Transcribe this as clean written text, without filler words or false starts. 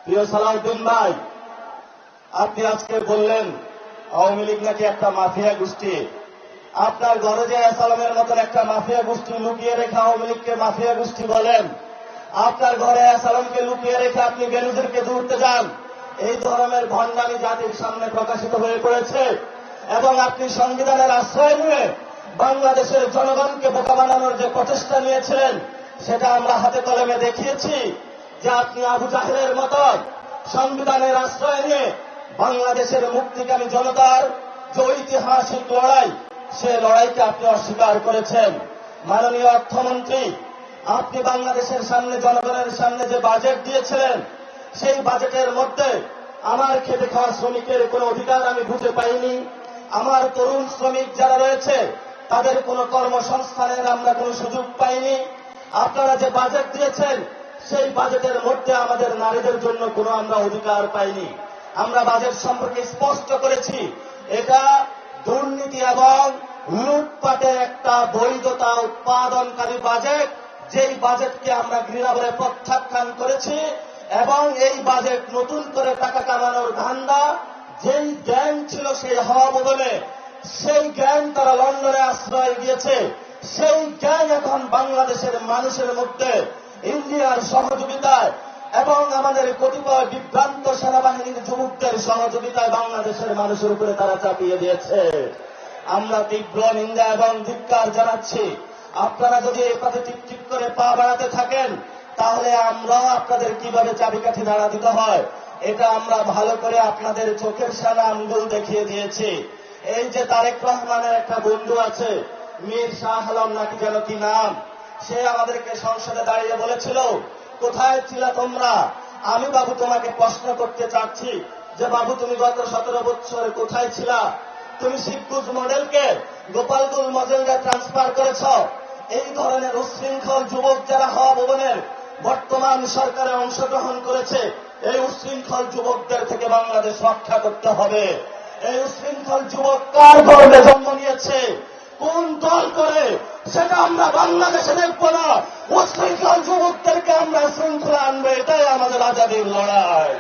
প্রিয় সালাউদ্দিন ভাই, আপনি আজকে বললেন আওয়ামী লীগ নাকি একটা মাফিয়া গোষ্ঠী। আপনার ঘরে যে আসালামের মতন একটা মাফিয়া গোষ্ঠী লুকিয়ে রেখে আওয়ামী লীগকে মাফিয়া গোষ্ঠী বলেন, আপনার ঘরে আসালামকে লুকিয়ে রেখে আপনি বেলুদেরকে দৌড়তে যান, এই ধরনের ভণ্ডামি জাতির সামনে প্রকাশিত হয়ে পড়েছে। এবং আপনি সংবিধানের আশ্রয় নিয়ে বাংলাদেশের জনগণকে বোকা বানানোর যে প্রচেষ্টা নিয়েছিলেন, সেটা আমরা হাতে কলমে দেখিয়েছি যে আপনি আবু জাহেলের মতন সংবিধানের আশ্রয় নিয়ে বাংলাদেশের মুক্তিকামী জনতার যে ঐতিহাসিক লড়াই, সে লড়াইকে আপনি অস্বীকার করেছেন। মাননীয় অর্থমন্ত্রী, আপনি বাংলাদেশের সামনে, জনগণের সামনে যে বাজেট দিয়েছিলেন, সেই বাজেটের মধ্যে আমার খেটে খাওয়া শ্রমিকের কোনো অধিকার আমি খুঁজে পাইনি। আমার তরুণ শ্রমিক যারা রয়েছে তাদের কোনো কর্মসংস্থানের আমরা কোনো সুযোগ পাইনি। আপনারা যে বাজেট দিয়েছেন, সেই বাজেটের মধ্যে আমাদের নারীদের জন্য কোনো আমরা অধিকার পাইনি। আমরা বাজেট সম্পর্কে স্পষ্ট করেছি, এটা দুর্নীতি এবং লুটপাটের একটা বৈধতা উৎপাদনকারী বাজেট, যেই বাজেটকে আমরা ঘৃণা বলে প্রত্যাখ্যান করেছি। এবং এই বাজেট নতুন করে টাকা কামানোর ধান্দা, যেই জ্ঞান ছিল সেই হওয়া বদলে সেই জ্ঞান তারা লন্ডনে আশ্রয় দিয়েছে, সেই জ্ঞান এখন বাংলাদেশের মানুষের মধ্যে ইন্ডিয়ার সহযোগিতায় এবং আমাদের কতিপয় বিভ্রান্ত সেনাবাহিনীর যুবকদের সহযোগিতায় বাংলাদেশের মানুষের উপরে তারা চাপিয়ে দিয়েছে। আমরা তীব্র নিন্দা এবং ধিক্কার জানাচ্ছি। আপনারা যদি এই পথে টিকটিক করে পা বাড়াতে থাকেন, তাহলে আমরাও আপনাদের কিভাবে চাবিকাঠি নাড়া দিতে হয় এটা আমরা ভালো করে আপনাদের চোখের সামনে আঙ্গুল দেখিয়ে দিয়েছি। এই যে তারেক রহমানের একটা বন্ধু আছে, মীর শাহ আলম নাকি যেন কি নাম, সে আমাদেরকে সংসদে দাঁড়িয়ে বলেছিল, কোথায় ছিলা তোমরা? আমি বাবু তোমাকে প্রশ্ন করতে চাচ্ছি যে বাবু, তুমি গত 17 বছর কোথায় ছিলা? তুমি শিবগুজ মডেলকে গোপালগুল মডেলে ট্রান্সফার করেছ। এই ধরনের উচ্ছৃঙ্খল যুবক যারা হওয়া ভবনের বর্তমান সরকারে অংশগ্রহণ করেছে, এই উচ্ছৃঙ্খল যুবকদের থেকে বাংলাদেশ রক্ষা করতে হবে। এই উচ্ছৃঙ্খল যুবক কার গর্ভে জন্ম নিয়েছে, কোন দল করে, সেটা আমরা বাংলাদেশে দেখব না। উচ্ছৃঙ্খল যুবকদেরকে আমরা শৃঙ্খলা আনবো, এটাই আমাদের আজাদীর লড়াই।